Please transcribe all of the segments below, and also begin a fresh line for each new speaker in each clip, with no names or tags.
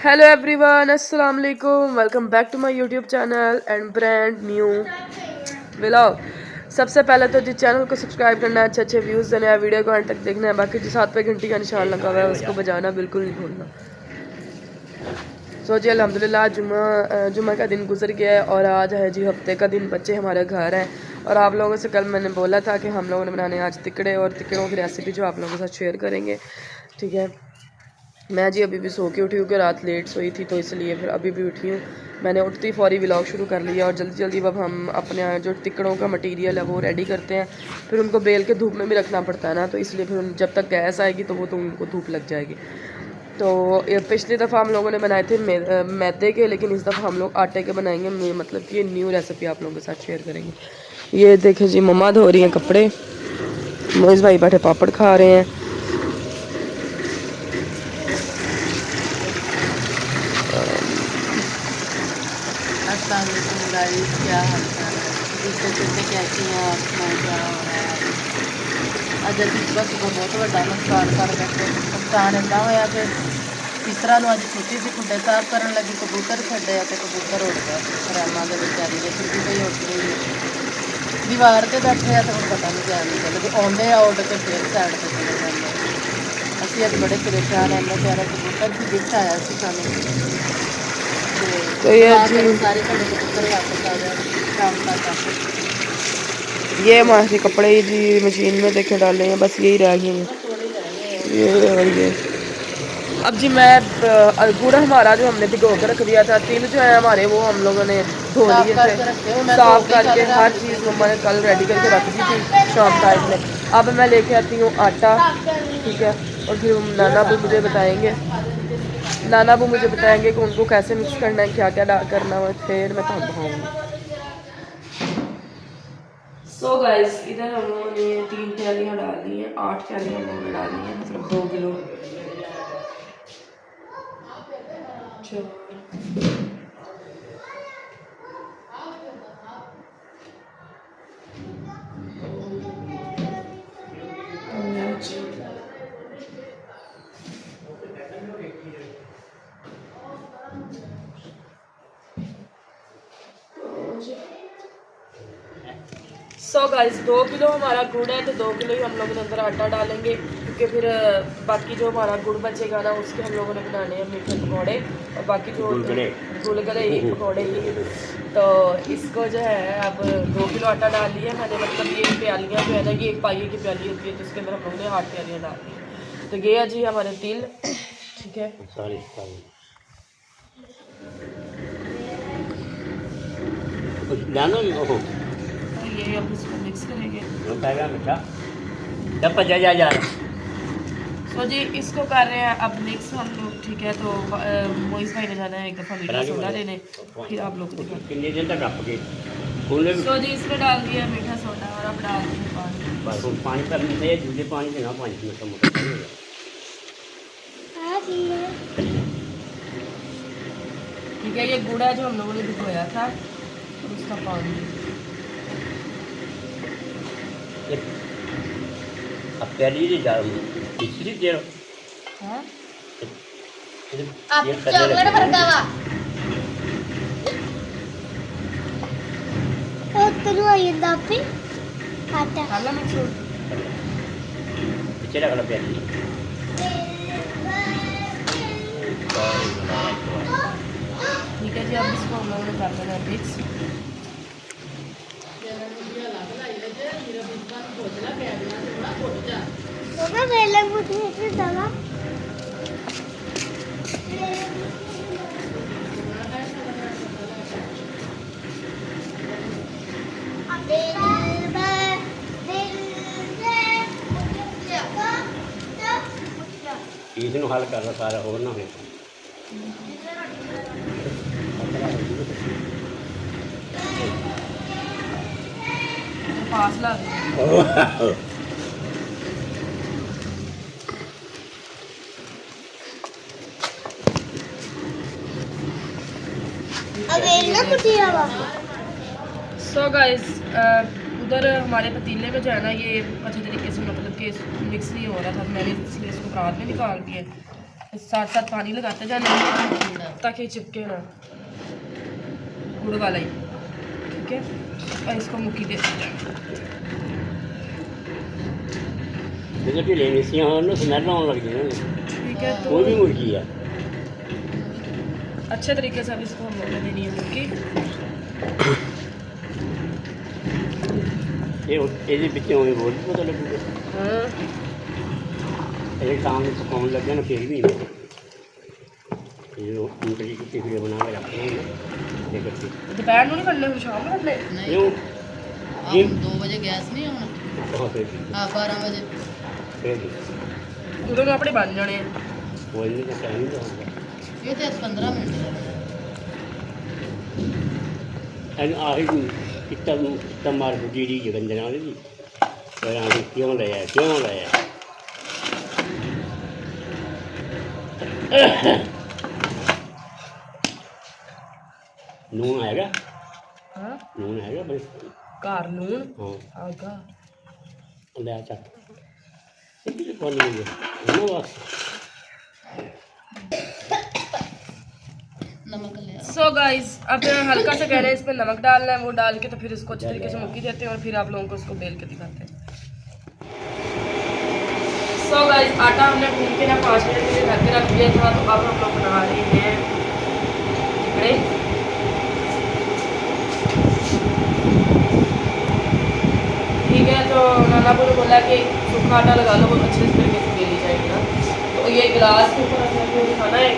Hello everyone, अस्सलाम वालेकुम। Welcome back to my YouTube channel and brand new vlog. सबसे पहले तो जिस चैनल को सब्सक्राइब करना है, अच्छे अच्छे व्यूज़ देने हैं, वीडियो को अंत तक देखना है। बाकी जिस हाथ पे घंटी का निशान लगा हुआ है उसको बजाना बिल्कुल नहीं भूलना। जी अल्हम्दुलिल्लाह जुम्मा का दिन गुजर गया है और आज है जी हफ्ते का दिन। बच्चे हमारे घर हैं और आप लोगों से कल मैंने बोला था कि हम लोगों ने बनाने आज तिकड़े और तिकड़ों की रेसिपी जो आप लोगों के साथ शेयर करेंगे। ठीक है, मैं जी अभी भी सो के उठी हूँ कि रात लेट सोई थी तो इसलिए फिर अभी भी उठी हूँ। मैंने उठती फौरी व्लॉग शुरू कर लिया और जल्दी जल्दी अब हम अपने जो तिकड़ों का मटेरियल है वो रेडी करते हैं। फिर उनको बेल के धूप में भी रखना पड़ता है ना, तो इसलिए फिर जब तक गैस आएगी तो वो तो उनको धूप लग जाएगी। तो पिछली दफ़ा हम लोगों ने बनाए थे मैदे के, लेकिन इस दफ़ा हम लोग आटे के बनाएंगे। मतलब कि ये न्यू रेसिपी आप लोगों के साथ शेयर करेंगे। ये देखें जी, मम्मा धो रही हैं कपड़े, मोइज़ भाई बैठे पापड़ खा रहे हैं।
अस्सलाम वालेकुम गाइस, क्या हाल चाल है? दूसरे कैसी हैं आप? मैं क्या हो रहा है अज अभी सुबह सुबह बहुत बड़ा नुकसान कर बैठे। नुकसान इदा होया कि तीसरा अज छुट्टी से खुडे साफ कर लगी, कबूतर छड्डे तो कबूतर उड़ गया रैमा के बेचारी ने छुट्टी पे उड़ गई। दीवार से बैठे तो हम पता नहीं क्या नहीं चलते, आते आ उड़ के फिर साइड पर चले जाते। असं अज बड़े परेशान हैं। इन्ना प्यारा कबूतर की गिफ्ट आया सानू,
तो ये जी ये हमारे कपड़े जी मशीन में देखे डाले हैं, बस यही रह गए हैं। ये अब जी मैं गुड़ हमारा जो हमने भिगो के रख दिया था, तिल जो है हमारे वो हम लोगों ने धो लिए थे, साफ करके हर चीज़ मम्मा ने कल रेडी करके रख दी थी शाम टाइम में। अब मैं लेके आती हूँ आटा, ठीक है, और फिर नाना भी मुझे बताएंगे कि उनको कैसे मिक्स करना है, क्या क्या करना है, फिर मैं तब बताऊँगी। सो गाइस, इधर हम लोगों ने 3 प्यालियाँ डाल दी हैं, 8 प्यालियाँ हम लोगों ने डाली हैं, मतलब 2 किलो। सो गाइस, 2 किलो हमारा गुड़ है तो 2 किलो ही हम लोग अंदर आटा डालेंगे, क्योंकि फिर बाकी जो हमारा गुड़ बचेगा ना उसके हम लोगों ने बनाने हैं मीठे पकौड़े और बाकी जो गुलगुले ही पकौड़े ही। तो इसको जो है अब 2 किलो आटा डाल लिया मैंने, मतलब ये प्यालियाँ जो है ना, ये 1 पाई की प्याली होती है, तो उसके अंदर हम लोगों ने 8 प्यालियाँ डाल दी। तो ये है जी हमारे तिल, ठीक है। ये अब इसको मिक्स करेंगे। तो जी इसको कर रहे हैं अब मिक्स हम लोग, ठीक है। तो मोइस भाई ने जाना है एक दफ़ा मीठा सोडा लेने, फिर आप लोग तो जी इसमें डाल दिया मीठा सोडा और अब डाल दिया पानी ठीक है। ये गुड़ है जो हम लोगों ने भिगोया था और उसका पानी। ठीक है जी, अब इसको हम लोगों ने कर लेना मिक्स।
इसनू हल कर सारा होर ना हो
पास ला सो गाइस, उधर हमारे पतीले में जो है ना ये अच्छे तरीके से मतलब कि मिक्स नहीं हो रहा था, मैंने इसलिए इसको बाद में निकाल दिया। साथ साथ पानी लगाते जाना
थोड़ा
ताकि चिपके ना, गुड़ वाला ही। ठीक है, और इसको मुक्की देते जाना।
ਜਦੋਂ ਢਿੱਲੇ ਮਿੱਸੀਆਂ ਹੋਣ ਨਾ ਸਮੈਲ ਆਉਣ ਲੱਗ ਜਾਂਦੀ ਹੈ।
ठीक है, तो
ਕੋਈ ਵੀ ਮੁਰਗੀ ਆ
अच्छे तरीके से अब इसको हम लोग ने देनी है मुक्की।
ਇਹਦੇ ਵਿੱਚੋਂ ਹੋਰ ਵੀ ਪਤਾ ਲੱਗੂਗਾ।
हाँ,
ਇਹ ਸ਼ਾਮ ਨੂੰ ਪਕਾਉਣ ਲੱਗਿਆ ਨਾ ਫਿਰ ਵੀ ਜਦੋਂ ਉਂਗਲੀ ਕੁੱਤੀ ਫਿਰ ਬਣਾ ਕੇ ਰੱਖਣਾ ਨਾ ਤੇ ਕੱਟੀ
दोपहर में नहीं करने, फिर शाम में करने।
नहीं
ਕਿਉਂ
अब 2 बजे गैस नहीं होना।
ਬਹੁਤ ਹੈ
हाँ 12 बजे
ਫਿਰ
उधर अपने बन जाने हैं।
ਕੋਈ ਨਹੀਂ ਤਾਂ ਟਾਈਮ ਤਾਂ ਹੁੰਦਾ
ये तो 15 मिनट लगेगा।
ਇਹਨੂੰ ਆਹੀ ਕਿੱਤਾ ਮਾਰ ਬੁੱਢੀ ਦੀ ਜਗੰਦਰ ਨਾਲ ਦੀ ਪਰ ਆਹ ਕਿਉਂ ਲਿਆ ਨੂਨ ਹੈਗਾ
हाँ,
ਨੂਨ ਹੈਗਾ ਬਈ
कार लून
ਹਾਂ
आगा
ਲੈ ਚੱਕ ਇੱਥੇ ਕੋਲ ਨਹੀਂ ਹੈ ਉਹਨਾਂ ਵਾਸਤੇ
नमक ले आओ।
सो गाइस अब हल्का सा कह रहे हैं इसमें नमक डालना है, वो डाल के तो फिर इसको अच्छे तरीके से मुक्की देते हैं और फिर आप लोगों को उसको बेल के दिखाते हैं। सो गाइस आटा हमने भून के ना 5 मिनट के लिए ढक के रख दिया था, तो अब हम लोग बना रहे हैं टिकड़े। ठीक है, तो नाना ने बोला कि सूखा आटा लगा लो, वो अच्छे तरीके से बेली जाएगी ना। तो ये गिलास के ऊपर हमने दिखाना है,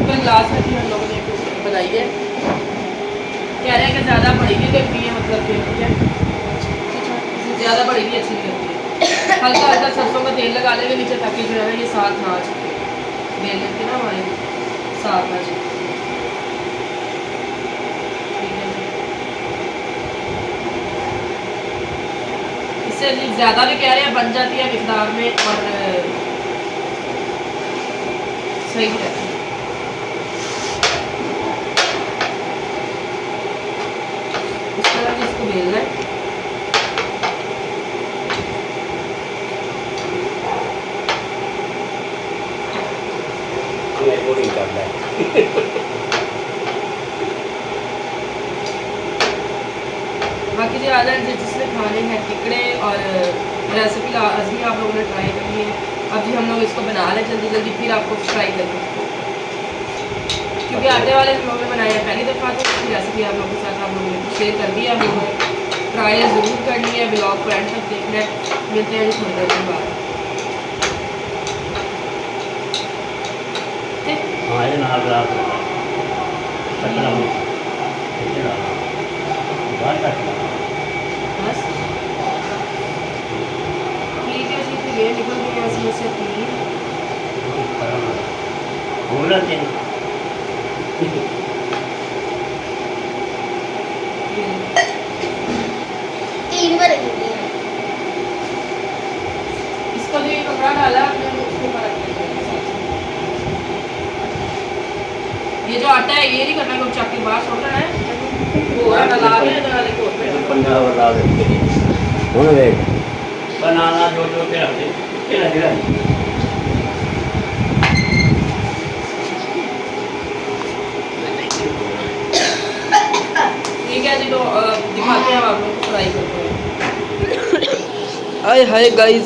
गिलास में हम लोगों ने बनाई है। कह रहे हैं कि ज़्यादा बड़ी नहीं लगती है, मतलब कि ठीक है, ज़्यादा बड़ी नहीं अच्छी नहीं लगती है। हल्का हल्का सरसों का तेल लगा लेंगे नीचे ताकि जो है ना ये साथ ना चिपके, बेल लेते ना हमारे साथ ना चिपके। ठीक है, इससे ज़्यादा भी कह रहे हैं बन जाती है मिकदार में और सही रहती है। इसको बेलना है।
हमें बोरिंग करता है
बाकी जो आधा जिसने खाने हैं टिकड़े और रेसिपी लाजमी आप लोगों ने ट्राई करनी है। अब जी हम लोग इसको बना लें जल्दी जल्दी, फिर आपको ट्राई करेंगे, क्योंकि आटे वाले हम लोगों ने बनाए हैं पहली दफ़ा, तो उसकी रेसिपी आप लोगों के साथ आप लोगों ने शेयर कर दिया। हम लोगों ने ट्राई ज़रूर करनी है, ब्लॉग को एंड तक देखना है। मिलते हैं थोड़ी देर के बाद। ठीक,
हाँ ये नाल ग्लास कटना हो बाहर कटना
बस ठीक है जी, तो ये निकल गई ऐसी से 3।
हो रहा है
इसका जो ये कपड़ा डाला है आपने उसके ऊपर रख देना है। ये जो आटा है ये नहीं करना कि चाक के बाहर छोड़ना है, वो डाला के डाले को
पंद्रह और ला देते होने देख बनाना जो जो के रख दे तेरा तेरा
ठीक है जी, तो दिखाते हैं आप लोगों को फ्राई करते हैं। हाय हाय गाइस,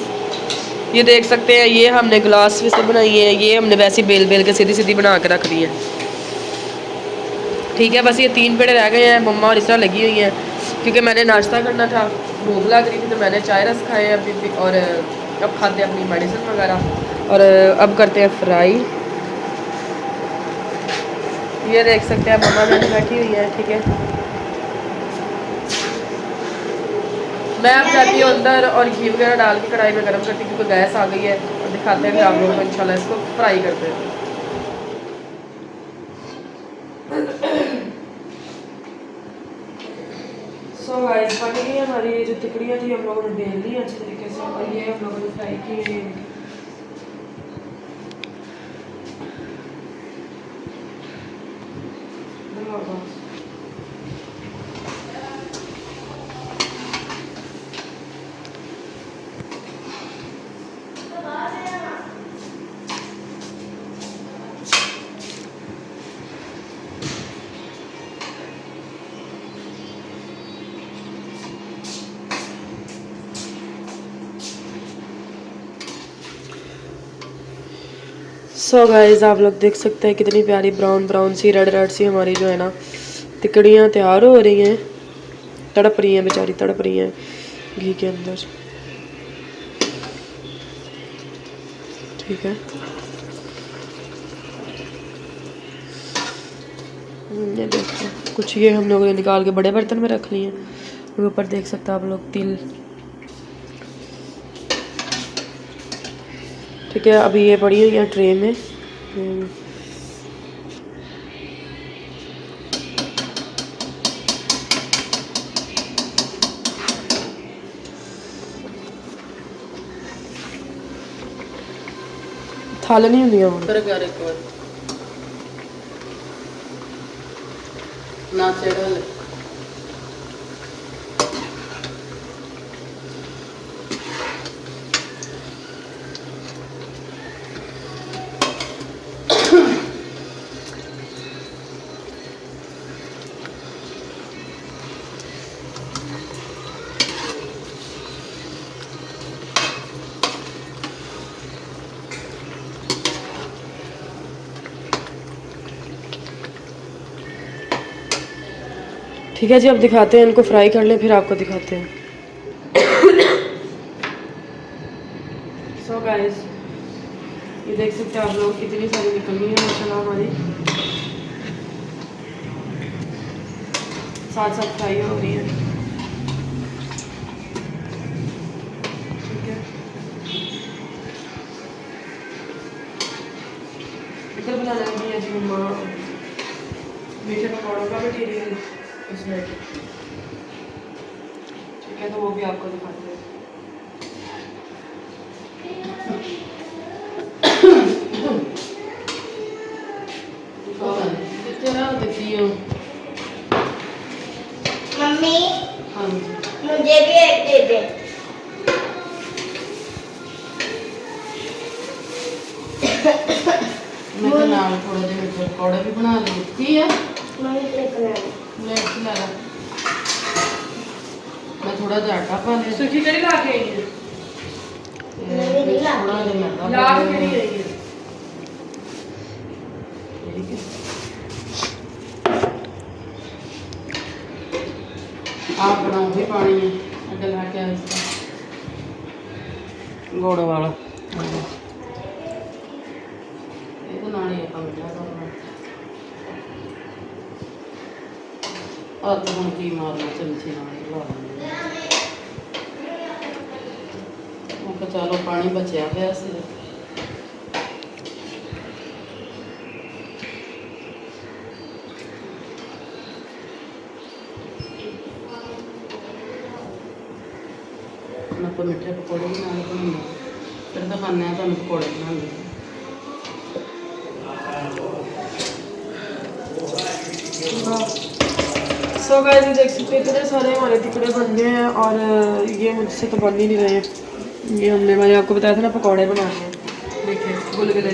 ये देख सकते हैं ये हमने ग्लास से बनाई है, ये हमने वैसी बेल बेल के सीधी सीधी बना के रख दी है। ठीक है, बस ये 3 पेड़े रह गए हैं, मम्मा और इस तरह लगी हुई हैं क्योंकि मैंने नाश्ता करना था, भूख लग रही थी, तो मैंने चाय रस खाए हैं अभी भी, और अब खाते हैं अपनी मेडिसिन वगैरह, और अब करते हैं फ्राई। ये देख सकते हैं मम्मा मैंने बैठी हुई है। ठीक है, मैं अब जाती हूँ अंदर और घी वगैरह डाल के कढ़ाई में गर्म करती हूँ क्योंकि गैस आ गई है, और दिखाते हैं कि आप लोगों को इंशाल्लाह इसको फ्राई करते हैं। सो गाइस बन गई हमारी ये जो तिकड़ियाँ थी हम लोगों ने बेल ली अच्छे तरीके से, और ये हम लोगों ने फ्राई की है। सो गाइस आप लोग देख सकते हैं कितनी प्यारी ब्राउन ब्राउन सी रेड रेड सी हमारी जो है ना तिकड़ियाँ तैयार हो रही हैं, तड़प रही हैं बेचारी, तड़प रही हैं घी के अंदर। ठीक है, ये देखो कुछ ये हम लोगों ने निकाल के बड़े बर्तन में रख लिए हैं। और ऊपर देख सकते हैं आप लोग तिल। ठीक है, अभी ये पड़ी हुई है ट्रे में। थाल नहीं हुंदियां हुण
पर कर एक बार ना चढ़ल
ठीक है जी, अब दिखाते हैं इनको, फ्राई कर लें फिर आपको दिखाते हैं। सो गाइस ये देख सकते हैं आप लोग कितनी सारी निकलनी है माशाल्लाह हमारी, साथ साथ फ्राई हो रही है। ठीक है, इधर बनाने लगी है जी मम्मा मीठे पकौड़ों का मटीरियल इसमें। ठीक है, तो वो भी आपको दिखाते हैं।
तेरा देखती हूँ
मम्मी
हाँ जी
मुझे भी एक दे दे।
मैं तो नाल थोड़ा जिहा मिर्च पकौड़ा भी बना लूँ की है
मम्मी देखना
प्लेट से ला ला मैं थोड़ा जिहा आटा पा लिया
सुखी कड़ी ला के आई है,
ते फिर थोड़ा जिहा मैदा
ला
पा
के
लिया।
नहीं आई है।
ठीक है आप बनाओ भी पानी है अगर ला के आए इसका गुड़ वाला ये तो नाल ही ਆਪਾਂ ਮਿੱਠਾ ਕਰਨਾ ਆ ਤਾਂ ਹੁਣ ਕੀ ਮਾਰਨਾ ਚਮਚੇ ਨਾਲ ਹੀ ਲਾ ਲੈਂਦੇ ਮੈਂ ਕਿਹਾ ਚਲੋ ਪਾਣੀ ਬਚਿਆ ਪਿਆ ਸੀ ਹੁਣ ਆਪਾਂ ਮਿੱਠੇ ਪਕੌੜੇ ਵੀ ਨਾਲ ਬਣਾਉਂਦੇ ਫਿਰ ਦਿਖਾਉਂਦੇ ਹਾਂ ਤੁਹਾਨੂੰ ਪਕੌੜੇ ਬਣਾਉਂਦੇ
सो गाइस ये देख सकते हैं इतने सारे हमारे टुकड़े बन गए हैं और ये मुझसे तो बन ही नहीं रहे हैं। ये हमने मैंने आपको बताया था ना पकौड़े बनाने हैं, देखिए गुलगुले।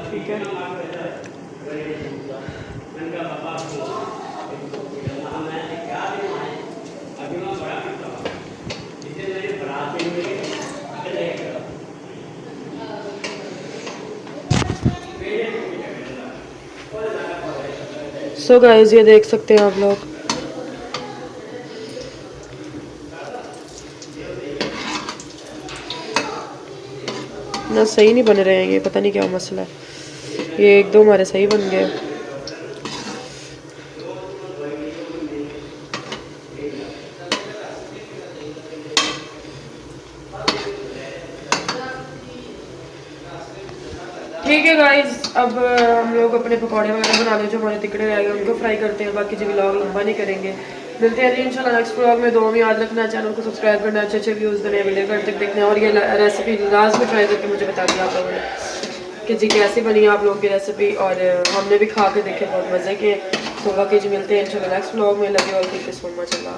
ठीक है, सो गाइस ये देख सकते हैं आप लोग ना सही नहीं बन रहे हैं, ये पता नहीं क्या मसला है। ये एक दो हमारे सही बन गए। ठीक है गाइस, अब हम लोग अपने पकौड़े वगैरह बना लें, जो हमारे तिकड़े रह गए उनको फ्राई करते हैं। बाकी जो व्लॉग लंबा नहीं करेंगे, मिलते हैं इंशाल्लाह नेक्स्ट व्लॉग में। दो में याद रखना, चैनल को सब्सक्राइब करना, अच्छे अच्छे व्यूज़ देने, वीडियो कर तक देखना। और ये रेसिपी लास्ट में ट्राई करके मुझे बता दिया आप लोगों ने कि जी कैसी बनी आप लोगों की रेसिपी, और हमने भी खा के देखे, बहुत मज़े के। तो बाकी जो मिलते हैं इंशाल्लाह नेक्स्ट व्लॉग में। लगे और सो मच। अल्लाह।